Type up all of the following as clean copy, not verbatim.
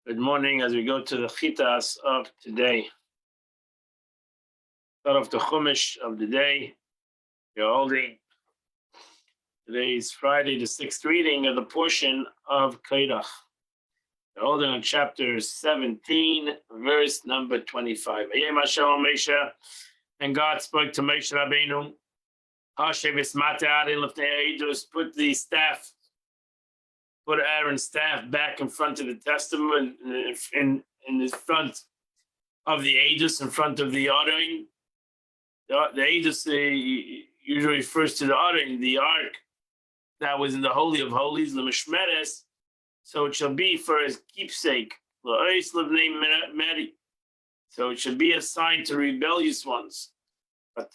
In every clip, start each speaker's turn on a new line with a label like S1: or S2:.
S1: Good morning as we go to the Chitas of today. Start off the Chumash of the day. You're holding today's Friday, the sixth reading of the portion of Kairach. You're holding on chapter 17, verse number 25. And God spoke to Moshe Rabbeinu. Put the staff, put Aaron's staff back in front of the testament, in the front of the Aegis, in front of the ordering. The Aegis usually refers to the ordering, the ark that was in the Holy of Holies, the Mishmeres. So it shall be for his keepsake, so it should be a sign to rebellious ones, so that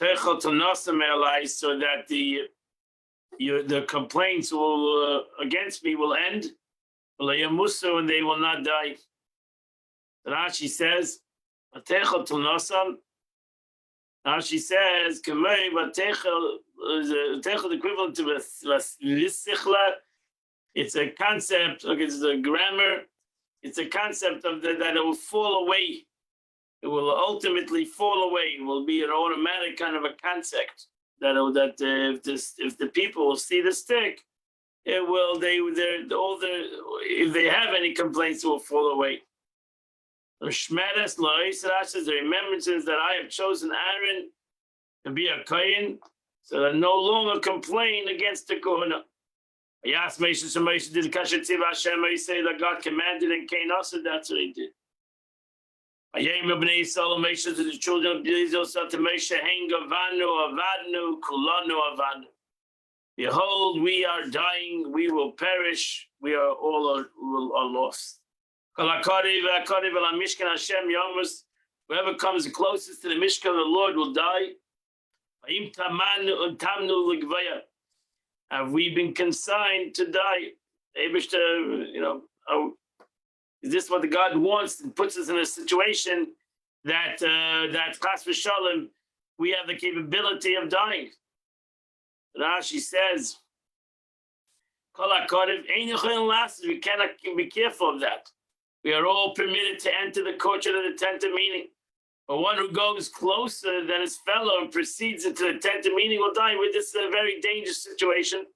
S1: the complaints will against me will end, and they will not die. Rashi says, Rashi says, is equivalent to Sichla. It's a concept, look, it's the grammar, it's a concept of that it will fall away. It will ultimately fall away. It will be an automatic kind of a concept that if the people will see the stick, it will if they have any complaints, it will fall away. The remembrances that I have chosen Aaron to be a Kohen, so that no longer complain against the Kohana. I asked Moshe, so Moshe did Hashem, he say that God commanded and Cain also, that's what he did. Moshe to the children of Israel said to Moshe, behold, we are dying, we will perish, we are all are lost. Whoever comes the closest to the Mishkan of the Lord will die. Have we been consigned to die? Is this what the God wants and puts us in a situation that Chas v'Shalom, we have the capability of dying? Rashi says, we cannot be careful of that. We are all permitted to enter the courtyard of the tent of meeting. But one who goes closer than his fellow and proceeds into the tent of meeting will die. With this a very dangerous situation.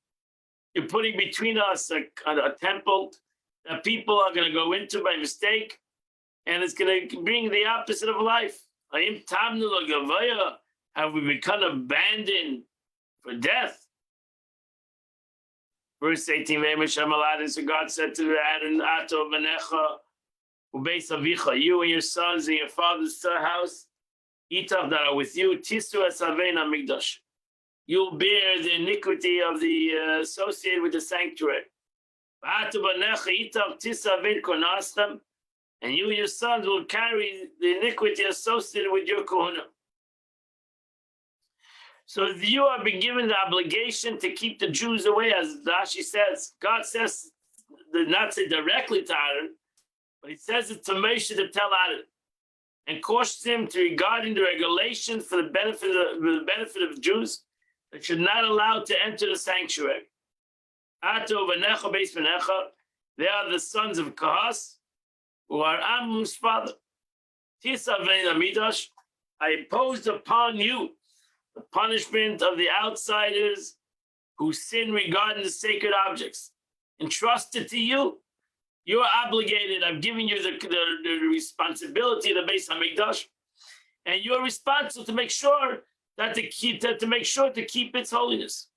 S1: You're putting between us a temple that people are going to go into by mistake, and it's going to bring the opposite of life. Have we become abandoned for death? Verse 18, so God said to Aaron, you and your sons and your father's house, that are with you, you'll bear the iniquity of the associated with the sanctuary. And you and your sons will carry the iniquity associated with your kohuna. So you have been given the obligation to keep the Jews away, as Rashi says. God says, did not say directly to Aaron, but he says it to Moshe to tell Aaron, and cautions him to regarding the regulations for the benefit of Jews that should not allow to enter the sanctuary. They are the sons of Kahas, who are Amram's father. I imposed upon you the punishment of the outsiders who sin regarding the sacred objects. Entrusted to you, you are obligated. I've given you the responsibility of the Beis Hamikdash, and you're responsible to make sure to keep its holiness.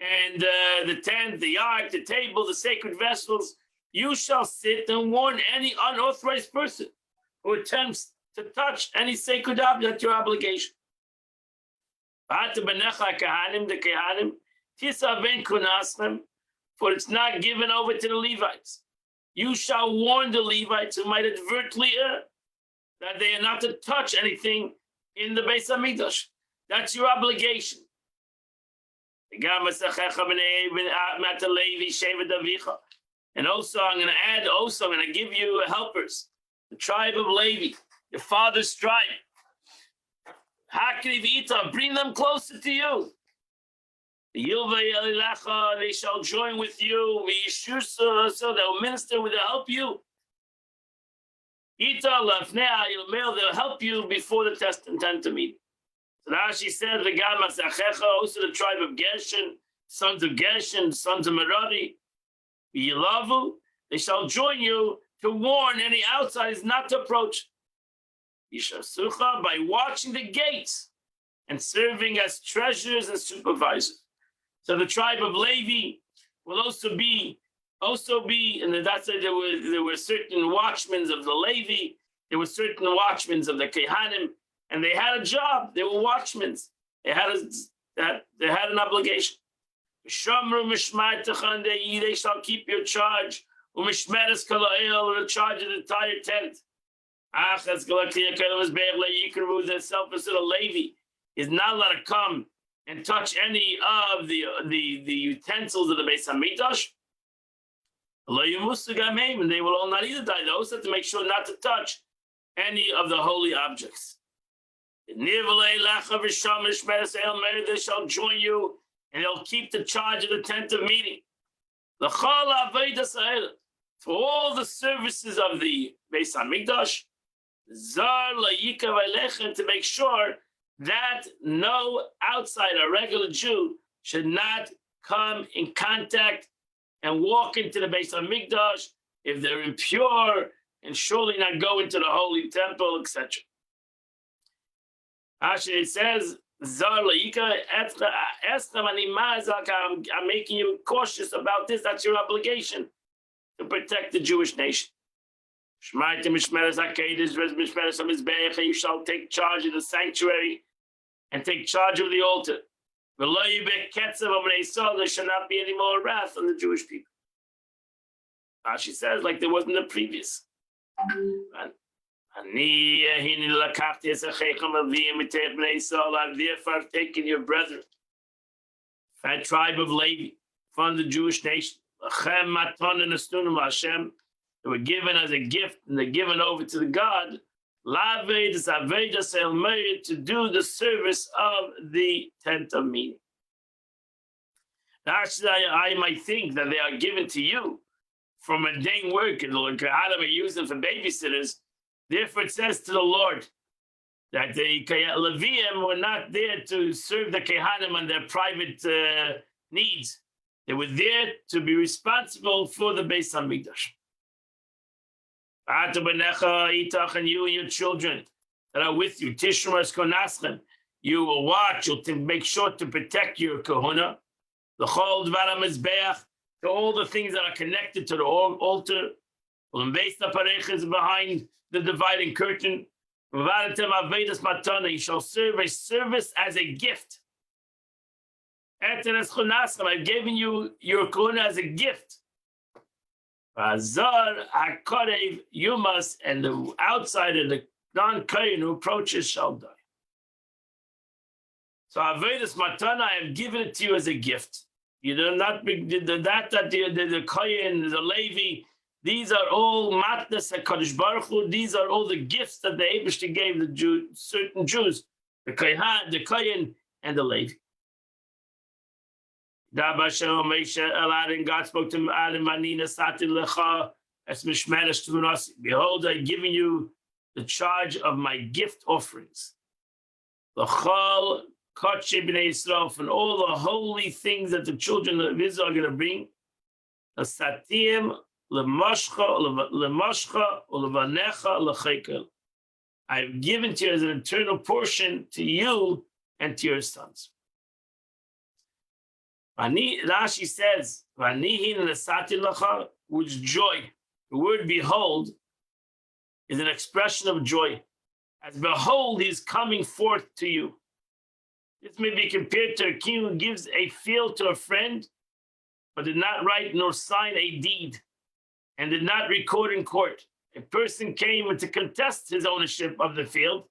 S1: And the tent, the ark, the table, the sacred vessels, you shall sit and warn any unauthorized person who attempts to touch any sacred object, your obligation. For it's not given over to the Levites. You shall warn the Levites who might advertently err that they are not to touch anything in the Beis Hamikdash. That's your obligation. And also, I'm going to give you helpers, the tribe of Levi, your father's tribe. Bring them closer to you. They shall join with you, so they'll minister, they'll help you They'll help you before the tent of meeting. So now she said, also the tribe of Gershon, sons of Gershon, sons of Merari, Yilavu, they shall join you to warn any outsiders not to approach. Yishasucha, by watching the gates and serving as treasurers and supervisors. So the tribe of Levi will also be, and that's it, there were certain watchmen of the Levi, there were certain watchmen of the Kehanim, and they had a job. They were watchmen. They had an obligation. They shall keep your charge. The charge of the entire tent. The selfless little Levi is not allowed to come and touch any of the utensils of the Beis Hamikdash. And they will all not either die. They also have to make sure not to touch any of the holy objects. They shall join you, and they'll keep the charge of the tent of meeting. For all the services of the Beis Hamikdash, to make sure that no outsider, regular Jew, should not come in contact and walk into the Beis Hamikdash if they're impure, and surely not go into the holy temple, etc. Actually, it says, I'm making you cautious about this. That's your obligation to protect the Jewish nation. You shall take charge of the sanctuary and take charge of the altar. There should not be any more wrath on the Jewish people. She says, like there wasn't the previous. I've therefore taken your brethren, that tribe of Levi, from the Jewish nation. They were given as a gift, and they're given over to the God to do the service of the tent of meeting. Actually, I might think that they are given to you from a day's work, and the Kehanim are used them for babysitters. Therefore, it says to the Lord that the Leviim were not there to serve the Kehanim on their private needs. They were there to be responsible for the Beis Hamikdash. And you and your children that are with you, you will watch, you'll make sure to protect your kahuna, the chol dvar hamizbeach, to all the things that are connected to the altar. Is behind the dividing curtain. You shall serve a service as a gift. I've given you your kahuna as a gift. You must, and the outsider, the non-kohen who approaches shall die. So Avodas Matana, I have given it to you as a gift. You do not be the kohen, the Levi. These are all matnas HaKadosh Baruch Hu. These are all the gifts that the Eibishter gave the certain Jews, the kohen, and the Levi. God spoke to Adam, behold, I've given you the charge of my gift offerings. And all the holy things that the children of Israel are going to bring. I've given to you as an eternal portion to you and to your sons. Rashi says, which joy. The word behold is an expression of joy. As behold, he is coming forth to you. This may be compared to a king who gives a field to a friend, but did not write nor sign a deed, and did not record in court. A person came to contest his ownership of the field.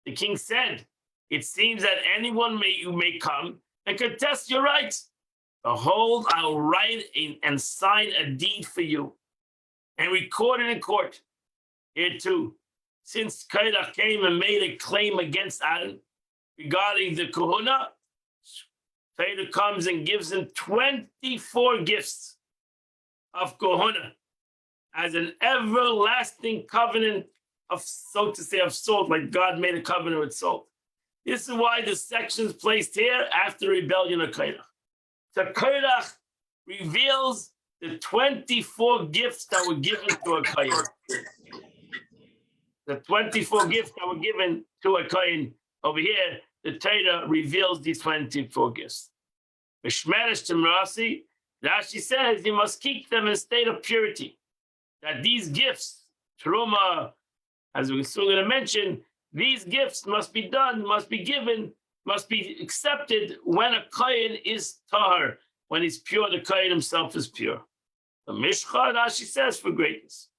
S1: The king said, it seems that anyone may come and contest your rights. Behold, I'll write and sign a deed for you and record it in court. Here too, since Kairach came and made a claim against Adam regarding the kahuna, Kairach comes and gives him 24 gifts of kahuna. as an everlasting covenant of, so to say, of salt, like God made a covenant with salt. This is why the section is placed here after rebellion of Korach. So Korach reveals the 24 gifts that were given to a Kohen. The 24 gifts that were given to a Kohen. Over here, the Torah reveals these 24 gifts. Mishmeresh Timrasi, Rashi says you must keep them in a state of purity. That these gifts, Truma, as we're soon going to mention, these gifts must be done, must be given, must be accepted when a Kohen is tahar, when he's pure, the Kohen himself is pure. The Mishcha, Rashi says, for greatness.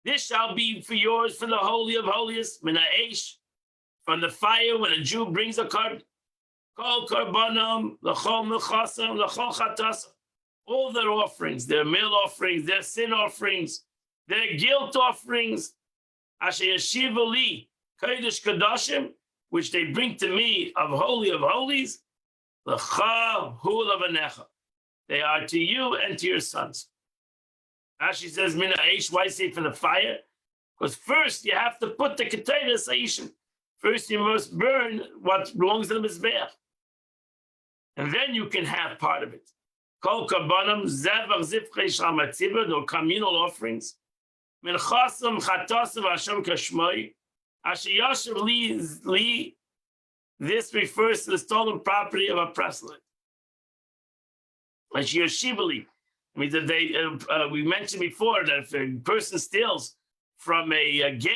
S1: This shall be for yours from the Holy of Holiest, Min ha'esh, from the fire when a Jew brings a carbon. Kol karbanam, l'chol mechasam, l'chol chatasam. All their offerings, their meal offerings, their sin offerings, their guilt offerings, asher yeshiva li, kodesh kadashim, which they bring to me of holies, l'cha hu lavanecha. They are to you and to your sons. Rashi says, Min ha'esh, why say from the fire? Because first you have to put the ketayah sa'ishim. First you must burn what belongs to the Mizbeach. And then you can have part of it. Kol karbanam, zevach zivchei shamatzibah, or communal offerings. Min chasam chatasim Hashem kashmoi. Asher yashav li, this refers to the stolen property of a proselyte. Asher yashiv li. I mean, that they, we mentioned before that if a person steals from a ger,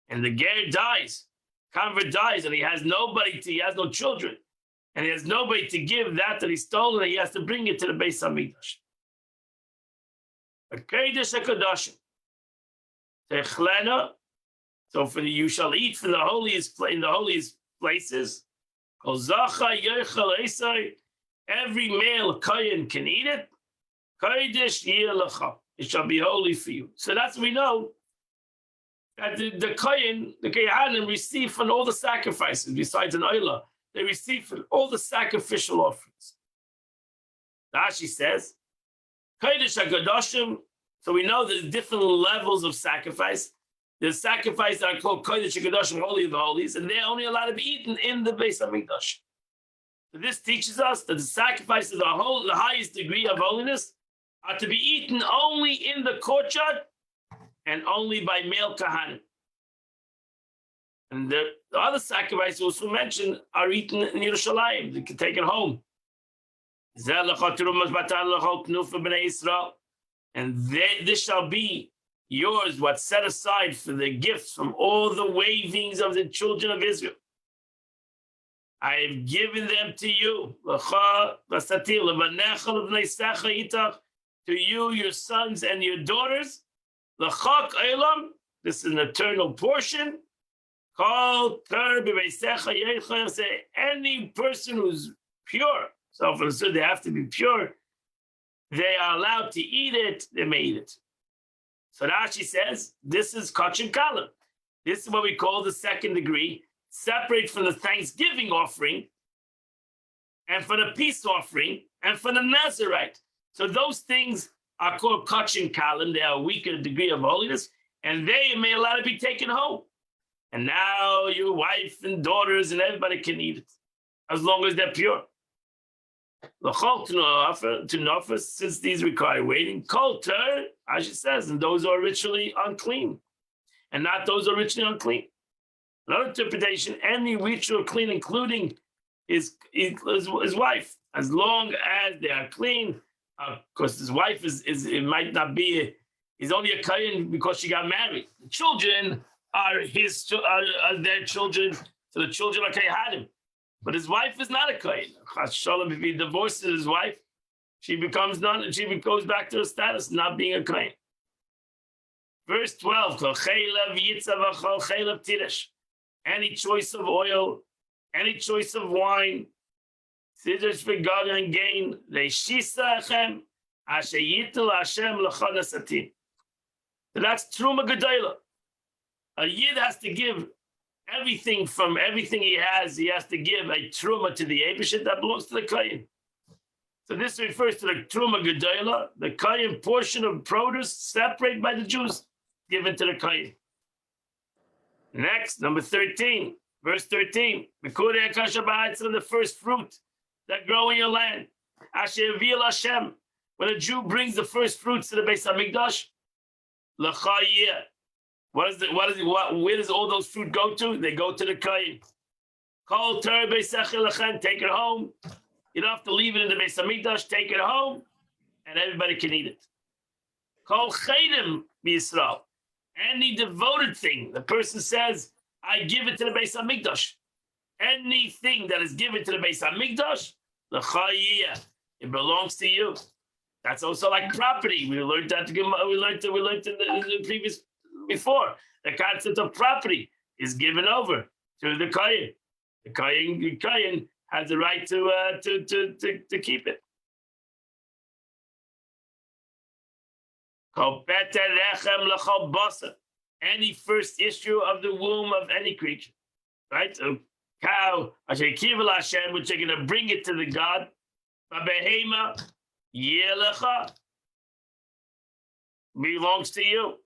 S1: and the ger dies, convert dies, and he has nobody to, he has no children, and he has nobody to give that he stole, and he has to bring it to the Beis Hamikdash. A kodesh hakadoshim, techlena. So for the, you shall eat from the holiest in the holiest places. Kol zacha yochel esai, every male kohen can eat it. Kodesh yelecha, it shall be holy for you. So that's what we know. That the kohen, the kehanim receive from all the sacrifices besides an oila. They receive from all the sacrificial offerings. Rashi says, Kodesh HaKadoshim. So we know there's different levels of sacrifice. There's sacrifices that are called Kodesh HaKadoshim, Holy of Holies, and they're only allowed to be eaten in the Beis Hamikdash. So this teaches us that the sacrifices of the highest degree of holiness are to be eaten only in the courtyard and only by male kahanim. And the other sacrifices also mentioned are eaten in Yerushalayim. They can take it home. And this shall be yours, what's set aside for the gifts from all the wavings of the children of Israel. I have given them to you. To you, your sons and your daughters. This is an eternal portion. Any person who's pure, so they have to be pure, they are allowed to eat it, they may eat it. So Rashi says, this is Kachin Kalim. This is what we call the second degree, separate from the Thanksgiving offering, and for the peace offering, and for the Nazarite. So those things are called Kachin Kalim. They are a weaker degree of holiness, and they may allow to be taken home. And now your wife and daughters and everybody can eat it, as long as they're pure. To nofas, since these require waiting, kol ter, as it says, and those are ritually unclean, and not those are ritually unclean. Another interpretation: any ritual clean, including his wife, as long as they are clean. Because his wife is it might not be he's only a kohen because she got married. The children are their children, so the children are kehanim. But his wife is not a kohen. If he divorces his wife, she becomes none. She goes back to her status, not being a kohen. Verse 12: any choice of oil, any choice of wine, scissors for God and gain. So that's Truma Gedola. A Yid has to give everything from everything he has to give a Truma to the Eibishter that belongs to the Kohen. So this refers to the Truma Gedola, the Kayin portion of produce separated by the Jews, given to the Kayin. Next, number 13, verse 13. The first fruit that grow in your land. Asher Vil Hashem. When a Jew brings the first fruits to the Beis Hamikdash, l'chayeh. Where does all those fruit go to? They go to the Kayin. Kol ter beisechel lechem. Take it home. You don't have to leave it in the Beis Hamikdash. Take it home, and everybody can eat it. Kol chedim b'Yisrael. Any devoted thing, the person says, I give it to the Beis Hamikdash. Anything that is given to the Beis Hamikdash, l'chayeh, it belongs to you. That's also like property. We learned that. We learned in the previous before. The concept of property is given over to the Kayin. The Kayin has the right to keep it. Any first issue of the womb of any creature, right? A cow, which you're going to bring it to the God. Belongs to you.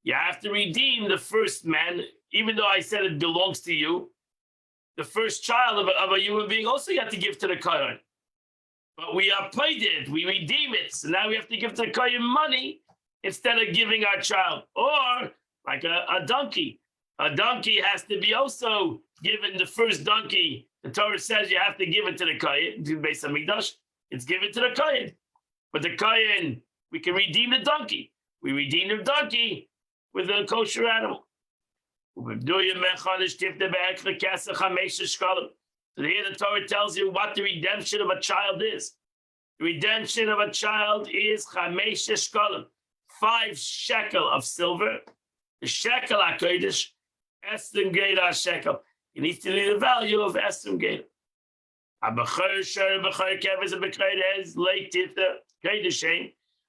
S1: You have to redeem the first man, even though I said it belongs to you. The first child of a human being also you have to give to the Kohen. But we paid it, we redeem it. So now we have to give to the Kohen money instead of giving our child. Or like a donkey. A donkey has to be also given the first donkey. The Torah says you have to give it to the Kohen, to Beis Hamikdash. It's given to the Kohen. But the Kohen, we can redeem the donkey. We redeem the donkey with a kosher animal. So here the Torah tells you what the redemption of a child is. The redemption of a child is 5 shekel of silver. The shekel HaKodesh, Esrim Geda shekel. You need to know the value of Esrim Geda.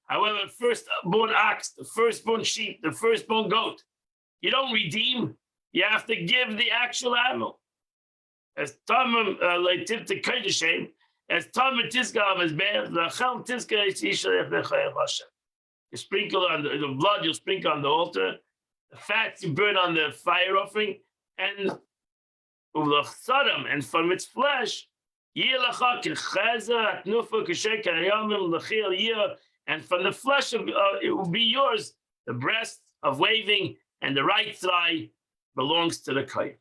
S1: However, firstborn ox, the firstborn sheep, the firstborn goat, you don't redeem. You have to give the actual animal. As Tamim Leitivta Kodeshem, as Tamim Tizgav as Be'er, the Chal Tizga is Yishalech Nechayev Hashem. You sprinkle on the blood, you'll sprinkle on the altar, the fats you burn on the fire offering, and and from its flesh, and from the flesh of it will be yours. The breast of waving and the right thigh belongs to the Kohen.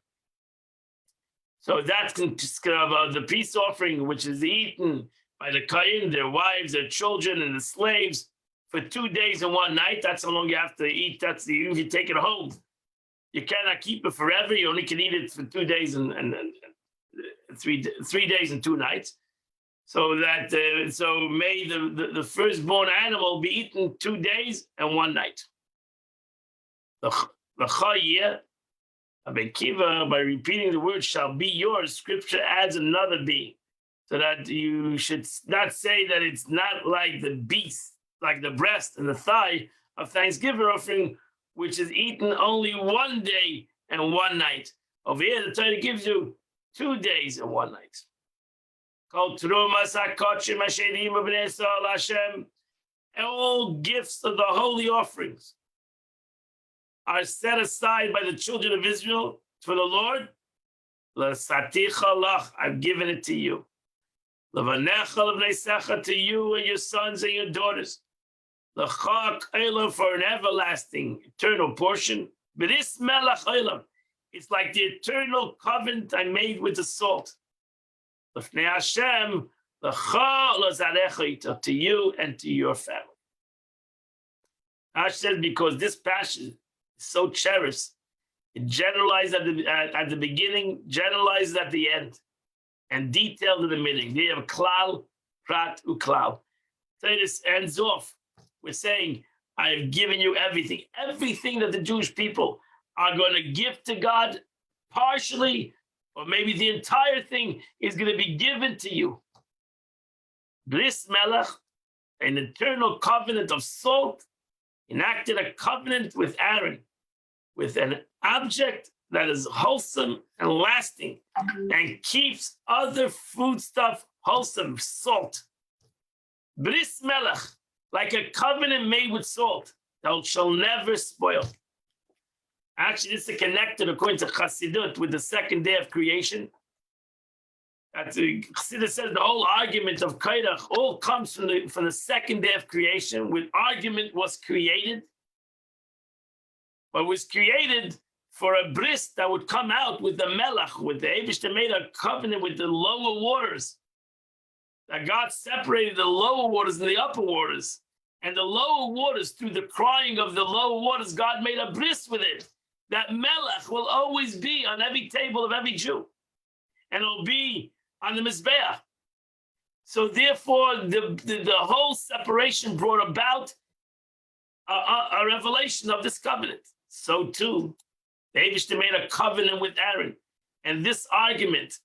S1: So that's about the peace offering, which is eaten by the Kohen, their wives, their children, and the slaves for 2 days and 1 night. That's how long you have to eat. You take it home. You cannot keep it forever. You only can eat it for 2 days and 3 days and 2 nights. So that so may the firstborn animal be eaten 2 days and 1 night. The Chayeh, Ben Kiva, by repeating the word shall be yours, scripture adds another being. So that you should not say that it's not like the beast, like the breast and the thigh of Thanksgiving offering, which is eaten only 1 day and 1 night. Over here, the Torah gives you 2 days and 1 night. Called Trumas HaKodshim Asherim B'nei Yisrael Hashem, and all gifts of the holy offerings are set aside by the children of Israel for the Lord. L'saticha lach, I've given it to you. L'vanecha l'bnei secha, to you and your sons and your daughters. L'chak elam, for an everlasting, eternal portion. B'ris melech elam, it's like the eternal covenant I made with the salt. L'fnei Hashem, l'cha l'zarecha, to you and to your family. Hashem says, because this passion is so cherished, it generalized at the beginning, generalized at the end, and detailed in the middle. They have klal, prat, uklal. So this ends off with saying, I have given you everything. Everything that the Jewish people are going to give to God, partially, or maybe the entire thing is going to be given to you. Bris Melech, an eternal covenant of salt, enacted a covenant with Aaron, with an object that is wholesome and lasting and keeps other foodstuff wholesome, salt. Bris melech, like a covenant made with salt, that shall never spoil. Actually, this is connected, according to Chassidut, with the second day of creation. Chassidut says the whole argument of Kairach all comes from the second day of creation, when argument was created. But was created for a bris that would come out with the melech, with the Eibush that made a covenant with the lower waters. That God separated the lower waters and the upper waters. And the lower waters, through the crying of the lower waters, God made a bris with it. That melech will always be on every table of every Jew. And it'll be on the Mizbeach. So therefore, the whole separation brought about a revelation of this covenant. So too, the Eibush made a covenant with Aaron. And this argument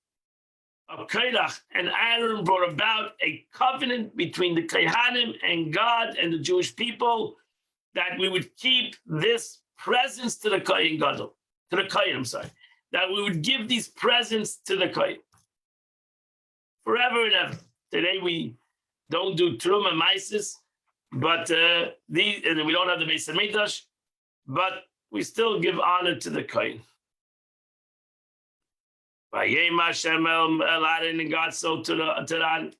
S1: of Kairach and Aaron brought about a covenant between the Kohanim and God and the Jewish people, that we would keep this presents to the Kohen Gadol, to the Kohen, I'm sorry, that we would give these presents to the Kohen forever and ever. Today we don't do Truma Maisis, but and we don't have the Beis Hamikdash, but we still give honor to the Kohen. Vayem Hashem el Aaron, and God so to Aaron,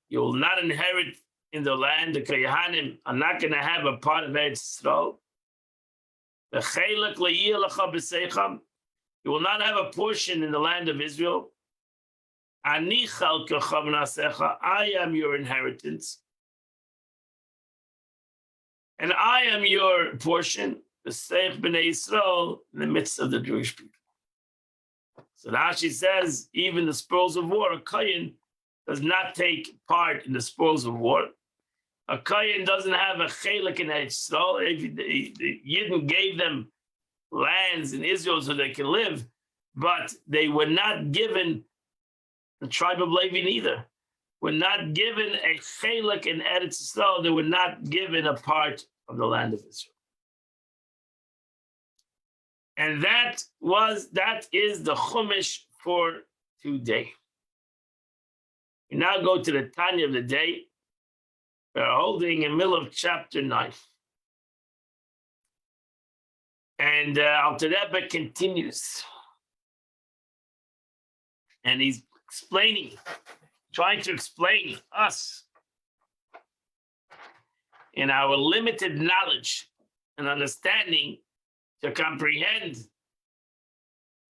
S1: you will not inherit in the land. The Kohanim are not going to have a part of Eretz Yisrael. You will not have a portion in the land of Israel. I am your inheritance, and I am your portion, the Seich B'nai Yisrael, in the midst of the Jewish people. So Rashi says, even the spoils of war, a Kohen does not take part in the spoils of war. A Kohen doesn't have a chelik in Eretz Yisrael. The Yidden gave them lands in Israel so they can live, but they were not given, the tribe of Levi neither, were not given a chelik in Eretz Yisrael. They were not given a part of the land of Israel. And that is the Chumash for today. We now go to the Tanya of the day. We're holding in the middle of chapter 9. And Alter Rebbe continues. And he's trying to explain us in our limited knowledge and understanding to comprehend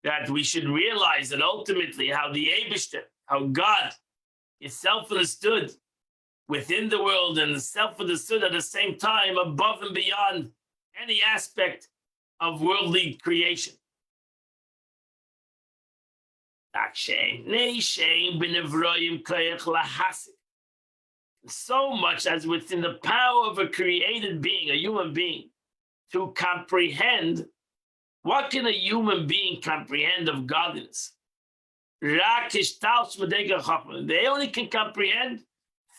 S1: that we should realize that ultimately how the Eibishter, how God is self-understood within the world and self-understood at the same time above and beyond any aspect of worldly creation. So much as within the power of a created being, a human being, to comprehend. What can a human being comprehend of godliness? They only can comprehend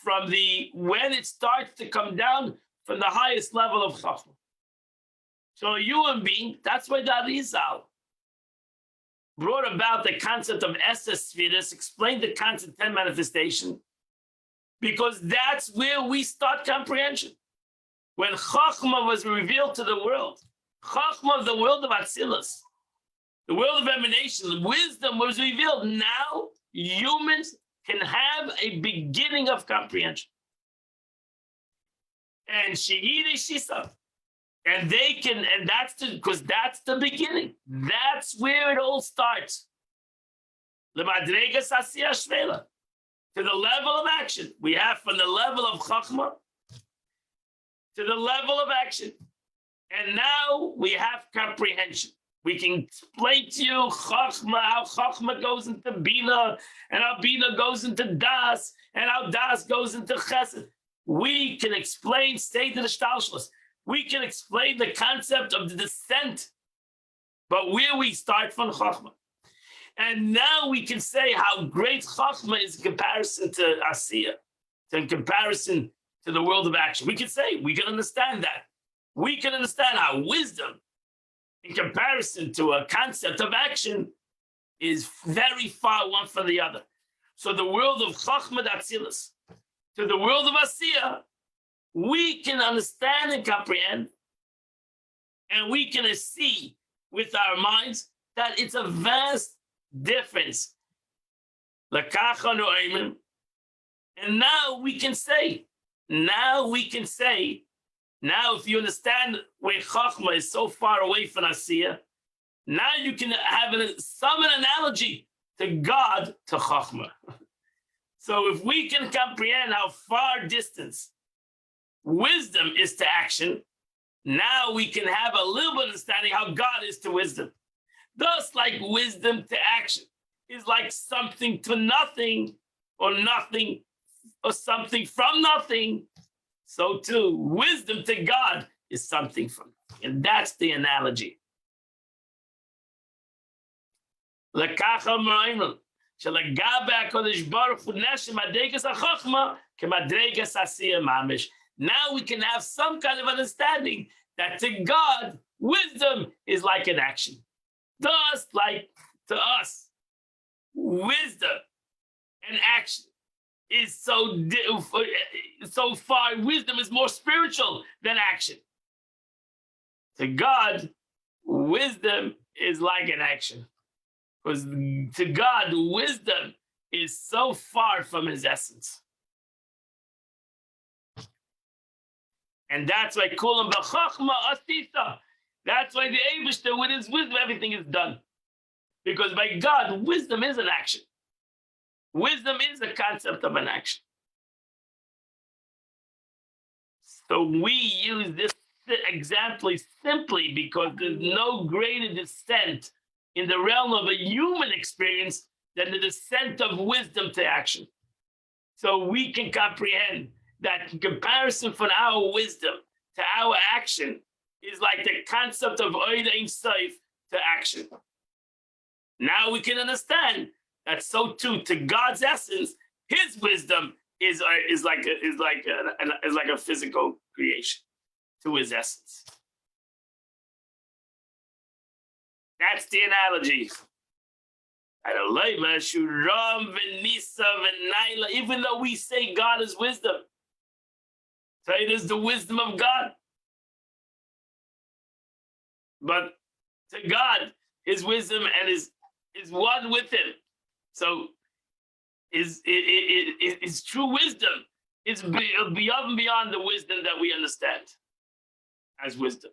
S1: from when it starts to come down from the highest level of Chachma. So a human being, that's why the Arizal brought about the concept of Esses Sfiras, explained the concept of 10 manifestation, because that's where we start comprehension. When Chachma was revealed to the world, Chachma of the world of Atzilus, the world of emanation, wisdom was revealed. Now humans can have a beginning of comprehension. And Shehide Shisa. And they can, and because that's the beginning. That's where it all starts. L'madrega Sasiya Shvela. To the level of action. We have from the level of Chachma to the level of action. And now we have comprehension. We can explain to you Chachma, how Chachma goes into Bina, and how Bina goes into Das, and how Das goes into Chesed. We can explain state of the Shtalshlus. We can explain the concept of the descent, but where we start from Chachma. And now we can say how great Chachma is in comparison to Asiya, in comparison to the world of action. We can say, we can understand that. We can understand how wisdom in comparison to a concept of action is very far one from the other. So the world of Chachma Atzilus to the world of Asiya, we can understand and comprehend, and we can see with our minds that it's a vast difference. And now we can say, now if you understand where Chachma is so far away from Asiya, now you can have some analogy to God to Chachma. So if we can comprehend how far distance wisdom is to action, now we can have a little bit of understanding how God is to wisdom. Thus, like wisdom to action is like something to nothing or something from nothing, so too wisdom to God is something from nothing. And that's the analogy. Now we can have some kind of understanding that to God, wisdom is like an action. Thus, like to us, wisdom and action is so far, wisdom is more spiritual than action. To God, wisdom is like an action. Because to God, wisdom is so far from his essence. And that's why Kulam B'Chachma Asisa. That's why the Eibishter, with his wisdom, everything is done. Because by God, wisdom is an action. Wisdom is the concept of an action. So we use this example simply because there's no greater descent in the realm of a human experience than the descent of wisdom to action. So we can comprehend that in comparison from our wisdom to our action is like the concept of Oida Ein Sof to action. Now we can understand that so too to God's essence, his wisdom is like a physical creation to his essence. That's the analogy. Even though we say God is wisdom, so it is the wisdom of God. But to God, his wisdom and is one with him. So his true wisdom is beyond and beyond the wisdom that we understand as wisdom.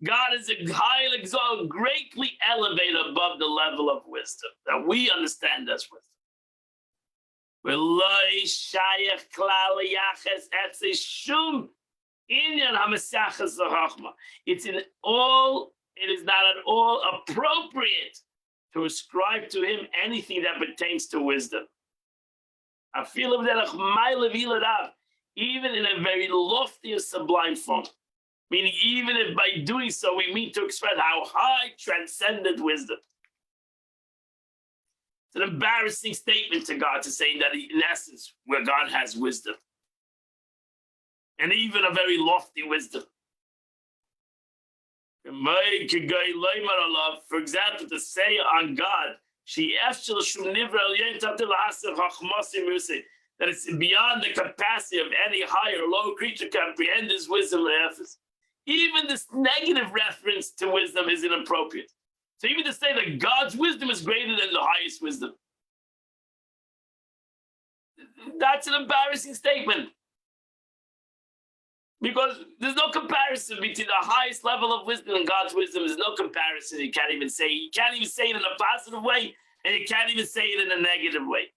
S1: God is a highly exalted, greatly elevated above the level of wisdom that we understand as wisdom. It is not at all appropriate to ascribe to him anything that pertains to wisdom. I feel of that even in a very lofty and sublime form. Meaning, even if by doing so we mean to express how high transcendent wisdom. It's an embarrassing statement to God to say that in essence, where God has wisdom. And even a very lofty wisdom. For example, to say on God, that it's beyond the capacity of any higher or low creature to comprehend his wisdom and efforts. Even this negative reference to wisdom is inappropriate. So even to say that God's wisdom is greater than the highest wisdom, that's an embarrassing statement. Because there's no comparison between the highest level of wisdom and God's wisdom. There's no comparison. You can't even say it in a positive way, and you can't even say it in a negative way.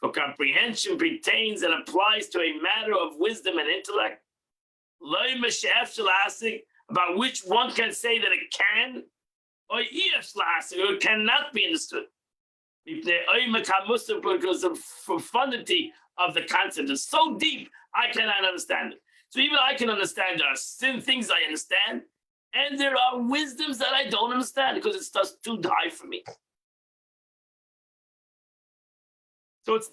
S1: For comprehension pertains and applies to a matter of wisdom and intellect, about which one can say that it can, or it cannot be understood. Because the profundity of the concept is so deep, I cannot understand it. So even I can understand there are things I understand, and there are wisdoms that I don't understand because it's just too high for me. So it's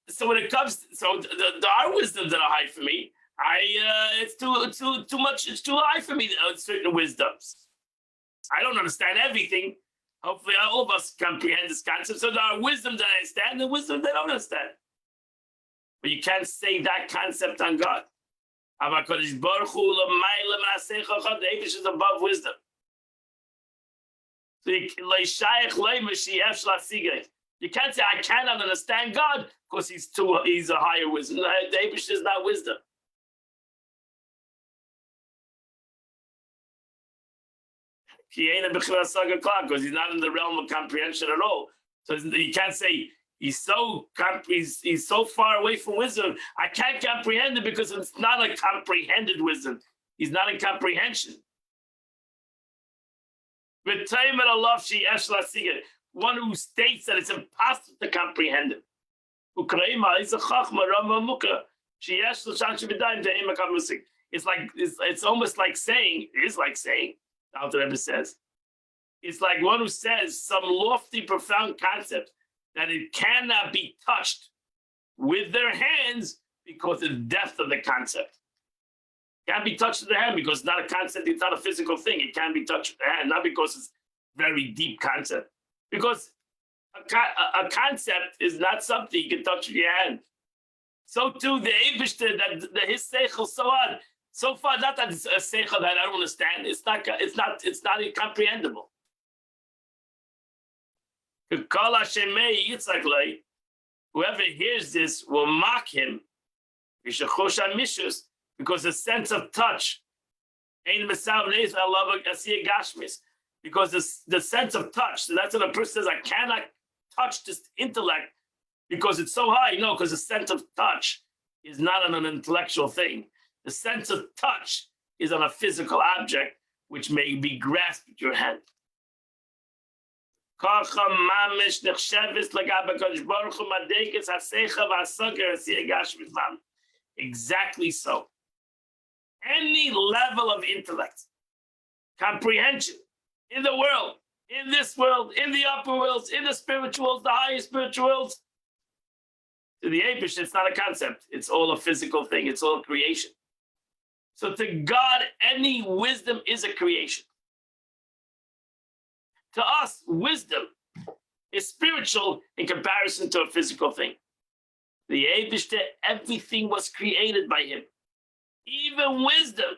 S1: so when it comes, there are wisdoms that are high for me. It's too much. It's too high for me. Certain wisdoms. I don't understand everything. Hopefully, all of us comprehend this concept. So there are wisdoms that I understand and wisdom that I don't understand. But you can't say that concept on God. The Eibush is above wisdom. So you can't say I cannot understand God because he's a higher wisdom. The Eibush is not wisdom. Because he's not in the realm of comprehension at all. So you can't say he's so far away from wisdom. I can't comprehend it because it's not a comprehended wisdom. He's not in comprehension. One who states that it's impossible to comprehend it. It's almost like saying, it is like saying, the Alter Rebbe says, it's like one who says some lofty, profound concept that it cannot be touched with their hands because of the depth of the concept. It can't be touched with the hand because it's not a concept, it's not a physical thing. It can't be touched with the hand, not because it's very deep concept. Because a concept is not something you can touch with your hand. So too, the Eibishter, that his seichel so on. So far, not that it's a seichel that I don't understand. It's not incomprehensible. Whoever hears this will mock him because the sense of touch, because the sense of touch, so that's what a person says, I cannot touch this intellect because it's so high. No, because the sense of touch is not on an intellectual thing. The sense of touch is on a physical object which may be grasped with your hand. Exactly so. Any level of intellect, comprehension in the world, in this world, in the upper worlds, in the spirituals, the higher spirituals, to the Eibush, it's not a concept. It's all a physical thing. It's all creation. So to God, any wisdom is a creation. To us, wisdom is spiritual in comparison to a physical thing. The Eibush, everything was created by him, even wisdom.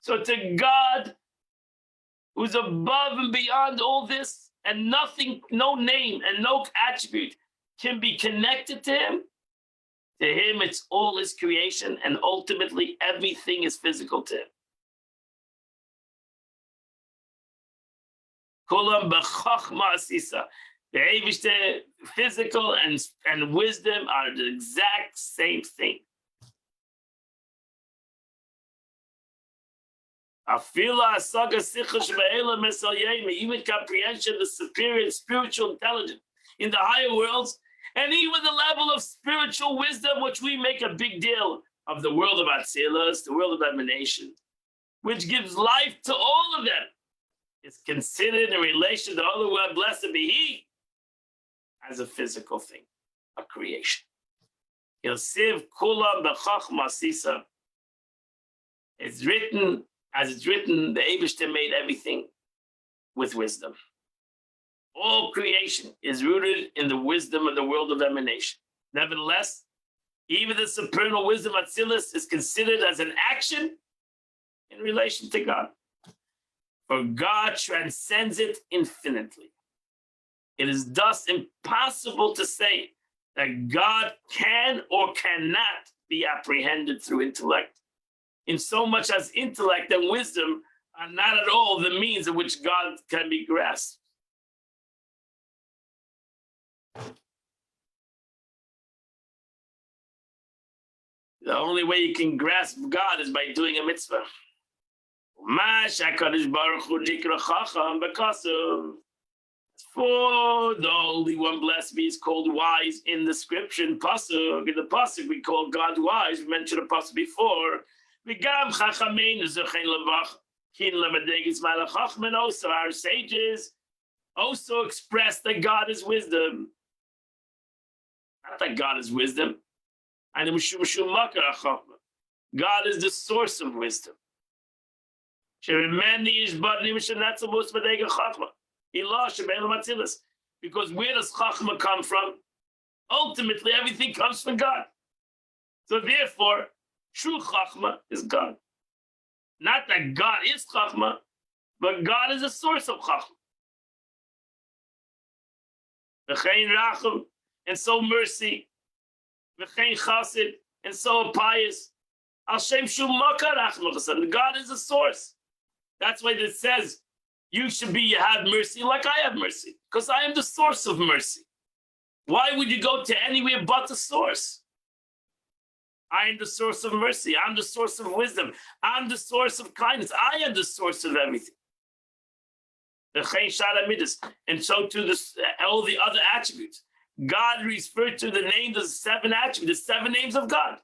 S1: So to God, who's above and beyond all this, and nothing, no name and no attribute can be connected to him, it's all his creation, and ultimately everything is physical to him. Kulam b'chachma asisa. The Eibush, physical and wisdom are the exact same thing. Even comprehension, the superior spiritual intelligence in the higher worlds, and even the level of spiritual wisdom, which we make a big deal of, the world of Atzilus, the world of emanation, which gives life to all of them, is considered in relation to all the word, blessed be He, as a physical thing, a creation. Yosiv kulam b'chachma sisa. It's written, as it's written, the Eibush made everything with wisdom. All creation is rooted in the wisdom of the world of emanation. Nevertheless, even the supernal wisdom of Atzilus is considered as an action in relation to God. For God transcends it infinitely. It is thus impossible to say that God can or cannot be apprehended through intellect, in so much as intellect and wisdom are not at all the means in which God can be grasped. The only way you can grasp God is by doing a mitzvah. For the Holy One, blessed be, is called wise in the scripture. In the pasuk, we call God wise. We mentioned the pasuk before. Also, our sages also express that God is wisdom. Not that God is wisdom. God is the source of wisdom. Because where does Chachma come from? Ultimately, everything comes from God. So therefore, true Chachma is God. Not that God is Chachma, but God is the source of Chachma. V'chein rachum, and so mercy. V'chein chassid, and so pious. Al shem shu makar rachum chassid. God is the source. That's why it says, you should have mercy like I have mercy, because I am the source of mercy. Why would you go to anywhere but the source? I am the source of mercy. I'm the source of wisdom. I'm the source of kindness. I am the source of everything. And so to all the other attributes. God referred to the names of 7 attributes, the 7 names of God.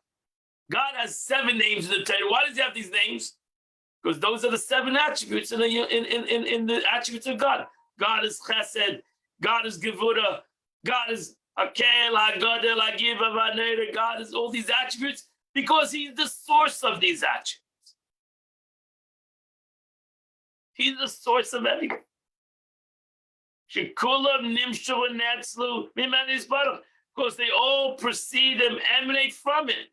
S1: God has 7 names in the Torah. Why does he have these names? Because those are the 7 attributes in the attributes of God. God is Chesed. God is Gevura. God is Akel, HaGadol, HaGiv, HaVaneder. God is all these attributes because he's the source of these attributes. He's the source of everything. Shekulam nimshu v'netzlu miman yisbarach, because they all proceed and emanate from it.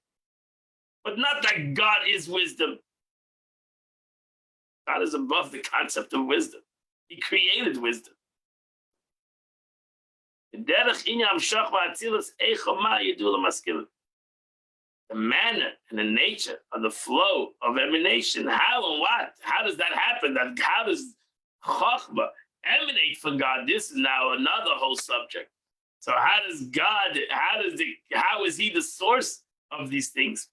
S1: But not that God is wisdom. God is above the concept of wisdom. He created wisdom. The manner and the nature of the flow of emanation, how and what? How does that happen? How does Chachma emanate from God? This is now another whole subject. So how is he the source of these things?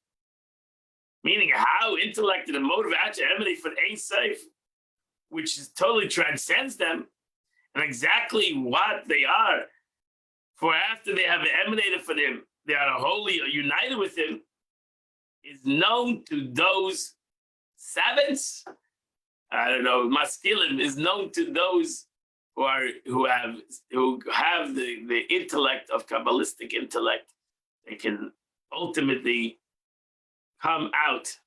S1: Meaning how intellect and emotive actually emanate from Ein Sof, which totally transcends them, and exactly what they are. For after they have emanated from him, they are wholly united with him, is known to those savants. I don't know, maskilim is known to those who have the intellect of Kabbalistic intellect. They can ultimately come out.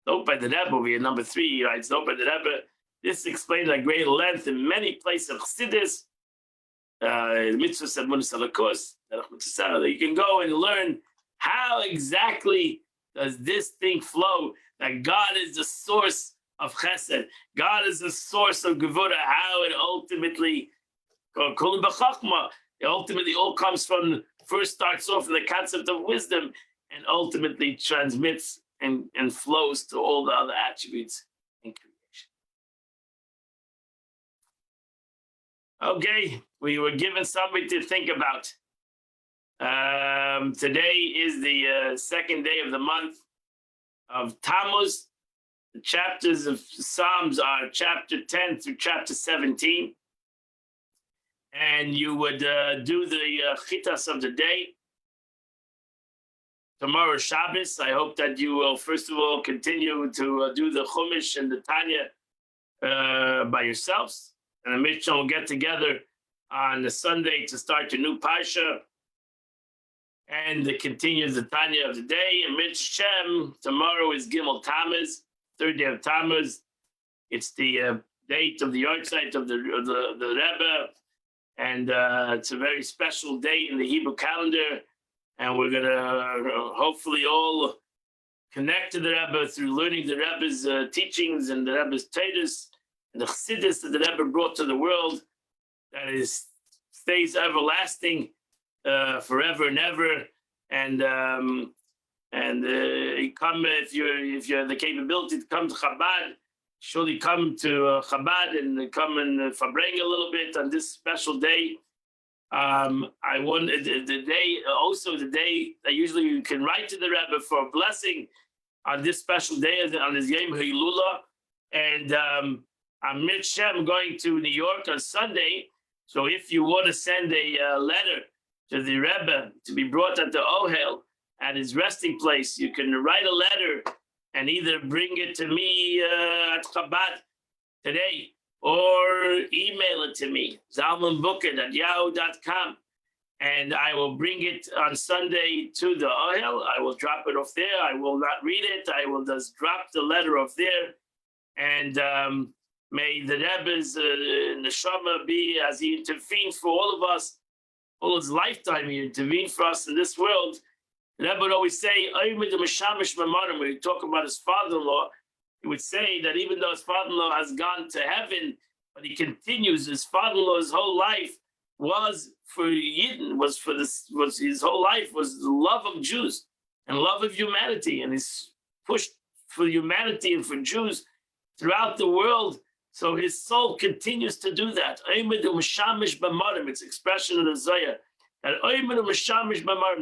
S1: Note by the Rebbe over here, number 3, he writes, note by the Rebbe, this explains at great length in many places of Chassidus, mitzvahs and munis halakos, you can go and learn how exactly does this thing flow, that God is the source of chesed, God is the source of gevura, how it ultimately all comes from, first starts off in the concept of wisdom and ultimately transmits and flows to all the other attributes in creation. Okay, we were given something to think about. Today is the second day of the month of Tammuz. The chapters of Psalms are chapter 10 through chapter 17. And you would do the chitas of the day. Tomorrow is Shabbos. I hope that you will, first of all, continue to do the Chumash and the Tanya by yourselves. And the Mishnah will get together on the Sunday to start your new Parsha and to continue the Tanya of the day. And Mitzvah Shem, tomorrow is Gimel Tammuz, 3rd day of Tammuz. It's the date of the yahrzeit of the Rebbe. And it's a very special day in the Hebrew calendar. And we're going to hopefully all connect to the Rebbe through learning the Rebbe's teachings and the Rebbe's Teiros and the Chassidus that the Rebbe brought to the world, that stays everlasting forever and ever. And you come, if you have the capability to come to Chabad, surely come to Chabad and come and farbrengen a little bit on this special day. I wanted the day that usually you can write to the Rebbe for a blessing on this special day, on his Yom Hilula. And I'm Shem going to New York on Sunday. So if you want to send a letter to the Rebbe to be brought at the Ohel at his resting place, you can write a letter and either bring it to me at Chabad today, or email it to me, zalmanbuket@yahoo.com. and I will bring it on Sunday to the Ohel. I will drop it off there. I will not read it. I will just drop the letter off there. And may the Rebbe's neshama be, as he intervened for all of us, all his lifetime, he intervened for us in this world. The Rebbe would always say, when we talk about his father-in-law, he would say that even though his father-in-law has gone to heaven, but he continues, his father-in-law's whole life was for Yidden, was his whole life was the love of Jews and love of humanity, and he's pushed for humanity and for Jews throughout the world. So his soul continues to do that. It's expression of the Zohar that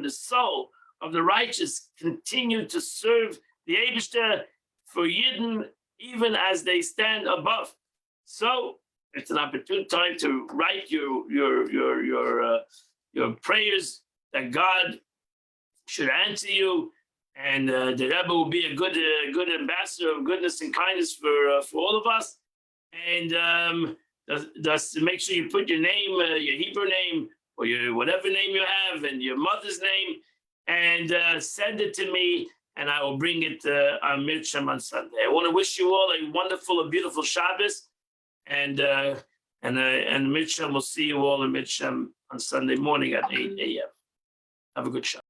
S1: the soul of the righteous continue to serve the Eibishter for Yidden, even as they stand above. So it's an opportune time to write your prayers that God should answer you, and the Rebbe will be a good ambassador of goodness and kindness for all of us. And just make sure you put your name, your Hebrew name, or your whatever name you have, and your mother's name, and send it to me, and I will bring it on Mitzvah on Sunday. I want to wish you all a wonderful and beautiful Shabbos, and Mitzvah will see you all in Mitzvah on Sunday morning at 8 a.m. Have a good Shabbos.